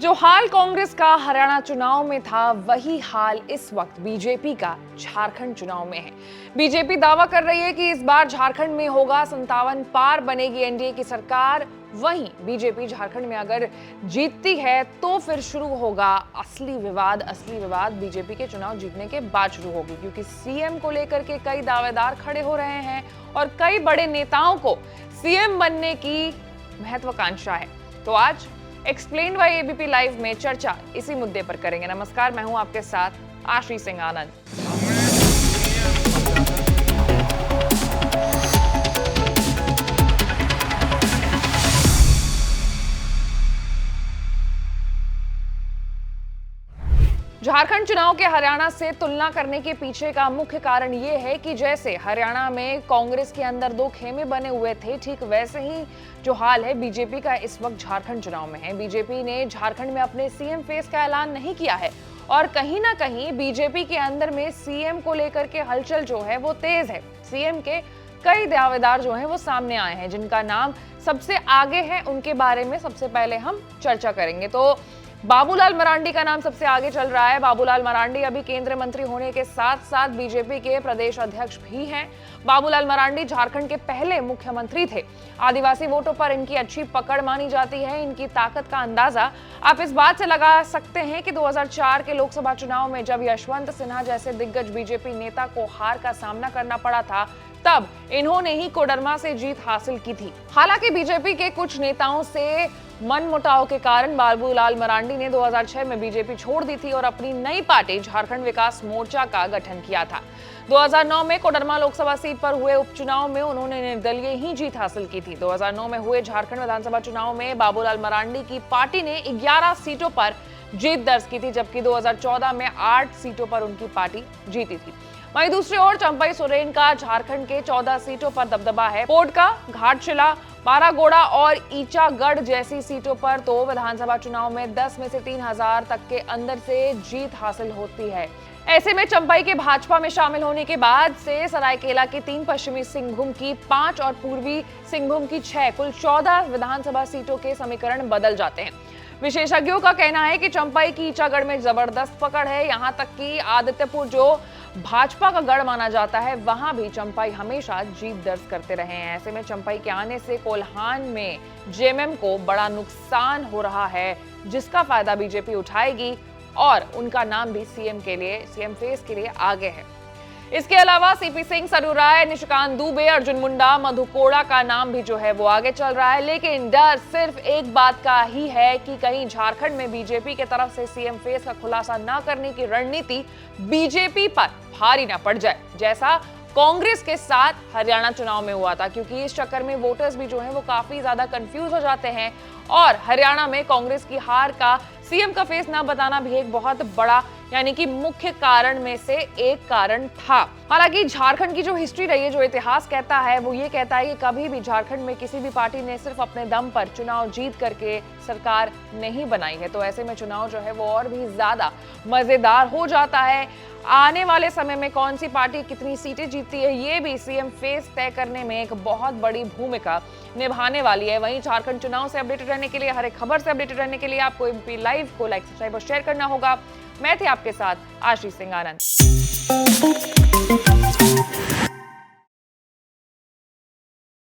जो हाल कांग्रेस का हरियाणा चुनाव में था, वही हाल इस वक्त बीजेपी का झारखंड चुनाव में है। बीजेपी दावा कर रही है कि इस बार झारखंड में होगा 57 पार, बनेगी एनडीए की सरकार। वहीं बीजेपी झारखंड में अगर जीतती है तो फिर शुरू होगा असली विवाद बीजेपी के चुनाव जीतने के बाद शुरू होगी, क्योंकि सीएम को लेकर के कई दावेदार खड़े हो रहे हैं और कई बड़े नेताओं को सीएम बनने की महत्वाकांक्षा है। तो आज एक्सप्लेन बाय एबीपी लाइव में चर्चा इसी मुद्दे पर करेंगे। नमस्कार, मैं हूं आपके साथ आश्री सिंह आनंद। झारखंड चुनाव के हरियाणा से तुलना करने के पीछे का मुख्य कारण यह है कि जैसे हरियाणा में कांग्रेस के अंदर दो खेमे बने हुए थे, ठीक वैसे ही जो हाल है बीजेपी का इस वक्त झारखंड चुनाव में है। बीजेपी ने झारखंड में अपने सीएम फेस का ऐलान नहीं किया है और कहीं ना कहीं बीजेपी के अंदर में सीएम को लेकर के हलचल जो है वो तेज है। सीएम के कई दावेदार जो हैं वो सामने आए हैं, जिनका नाम सबसे आगे है, उनके बारे में सबसे पहले हम चर्चा करेंगे। तो बाबूलाल मरांडी का नाम सबसे आगे चल रहा है। बाबूलाल मरांडी अभी केंद्रीय मंत्री होने के साथ साथ बीजेपी के प्रदेश अध्यक्ष भी हैं। बाबूलाल मरांडी झारखंड के पहले मुख्यमंत्री थे। आदिवासी वोटों पर इनकी अच्छी पकड़ मानी जाती है। इनकी ताकत का अंदाजा आप इस बात से लगा सकते हैं कि 2004 के लोकसभा चुनाव में जब यशवंत सिन्हा जैसे दिग्गज बीजेपी नेता को हार का सामना करना पड़ा था, तब इन्होंने ही कोडरमा से जीत हासिल की थी। हालांकि बीजेपी के कुछ नेताओं से मनमुटाव के कारण बाबूलाल मरांडी ने 2006 में बीजेपी छोड़ दी थी और अपनी नई पार्टी झारखंड विकास मोर्चा का गठन किया था। 2009 में कोडरमा लोकसभा सीट पर हुए उपचुनाव में उन्होंने निर्दलीय ही जीत हासिल की थी। 2009 में हुए झारखंड विधानसभा चुनाव में बाबूलाल मरांडी की पार्टी ने 11 सीटों पर जीत दर्ज की थी, जबकि 2014 में 8 सीटों पर उनकी पार्टी जीती थी। वहीं दूसरी ओर चंपई सोरेन का झारखंड के 14 सीटों पर दबदबा है। पोटका, घाटशिला, बारागोड़ा और ईचागढ़ जैसी सीटों पर तो विधानसभा चुनाव में 10 में से 3000 तक के अंदर से जीत हासिल होती है। ऐसे में चंपई के भाजपा में शामिल होने के बाद से सरायकेला की 3, पश्चिमी सिंहभूम की 5 और पूर्वी सिंहभूम की 6, कुल 14 विधानसभा सीटों के समीकरण बदल जाते हैं। विशेषज्ञों का कहना है कि चंपई की ईचागढ़ में जबरदस्त पकड़ है। यहां तक कि आदित्यपुर, जो भाजपा का गढ़ माना जाता है, वहां भी चंपई हमेशा जीत दर्ज करते रहे हैं। ऐसे में चंपई के आने से कोल्हान में जेएमएम को बड़ा नुकसान हो रहा है, जिसका फायदा बीजेपी उठाएगी और उनका नाम भी सीएम फेस के लिए आगे है। इसके अलावा सीपी सिंह, सरयू राय, निशिकांत दुबे, अर्जुन मुंडा, मधु कोड़ा का नाम भी जो है वो आगे चल रहा है। लेकिन डर सिर्फ एक बात का ही है कि कहीं झारखंड में बीजेपी के तरफ से सीएम फेस का खुलासा न करने की रणनीति बीजेपी पर भारी न पड़ जाए, जैसा कांग्रेस के साथ हरियाणा चुनाव में हुआ था, क्योंकि इस चक्कर में वोटर्स भी जो है वो काफी ज्यादा कंफ्यूज हो जाते हैं और हरियाणा में कांग्रेस की हार का सीएम का फेस ना बताना भी एक बहुत बड़ा यानी कि मुख्य कारण में से एक कारण था। हालांकि झारखंड की जो हिस्ट्री रही है, जो इतिहास कहता है, वो ये कहता है कि कभी भी झारखंड में किसी भी पार्टी ने सिर्फ अपने दम पर चुनाव जीत करके सरकार नहीं बनाई है। तो ऐसे में चुनाव जो है वो और भी ज्यादा मजेदार हो जाता है। आने वाले समय में कौन सी पार्टी कितनी सीटें जीतती है, ये भी सीएम फेस तय करने में एक बहुत बड़ी भूमिका निभाने वाली है। वहीं झारखंड चुनाव से अपडेटेड रहने के लिए, हर एक खबर से अपडेटेड रहने के लिए आपको एबीपी लाइव को लाइक, सब्सक्राइब और शेयर करना होगा। मैं थी आपके साथ आशीष सिंह आनंद।